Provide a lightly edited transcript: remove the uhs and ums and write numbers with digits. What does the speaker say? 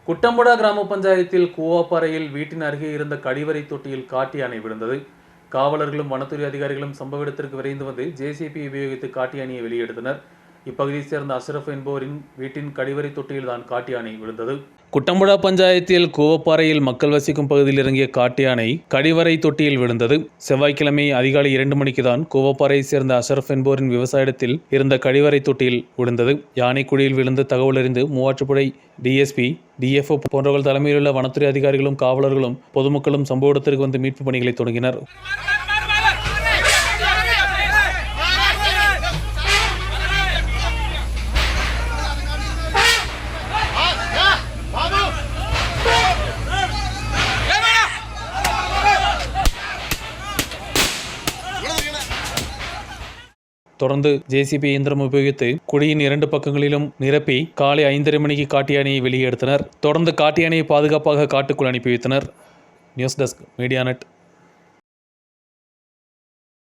குட்டம்புடா கிராம பஞ்சாயத்தில் கூவாப்பாறையில் வீட்டின் அருகே இருந்த கழிவறை தொட்டியில் காட்டு யானை விழுந்தது. காவலர்களும் வனத்துறை அதிகாரிகளும் சம்பவ இடத்திற்கு விரைந்து வந்து ஜேசிபி உபயோகித்து காட்டு யானையை வெளியெடுத்தனர். இப்பகுதியை சேர்ந்த அஷ்ரப் என்பவரின் வீட்டின் கழிவறை தொட்டியில் தான் காட்டு யானை விழுந்தது. குட்டம்புடா பஞ்சாயத்தில் கூவப்பாறையில் மக்கள் வசிக்கும் பகுதியில் இறங்கிய காட்டு யானை கழிவறை தொட்டியில் விழுந்தது. செவ்வாய்க்கிழமை அதிகாலை 2 மணிக்கு தான் கூவப்பாறையை சேர்ந்த அஷ்ரப் என்பவரின் விவசாயத்தில் இருந்த கழிவறை தொட்டியில் விழுந்தது. யானை குழியில் விழுந்த தகவல் அறிந்து மூவாற்றுப்படை டிஎஸ்பி, டிஎஃப்ஓ போன்றவர்கள் தலைமையில் உள்ள வனத்துறை அதிகாரிகளும் காவலர்களும் பொதுமக்களும் சம்பவ இடத்திற்கு வந்து மீட்பு பணிகளை தொடங்கினர். தொடர்ந்து ஜேசிபி இயந்திரம் உபயோகித்து குழியின் 2 பக்கங்களிலும் நிரப்பி காலை 5:30 மணிக்கு காட்டு யானையை வெளியே எடுத்தனர். தொடர்ந்து காட்டு யானையை பாதுகாப்பாக காட்டுக்குள் அனுப்பி வைத்தனர். News desk, media net.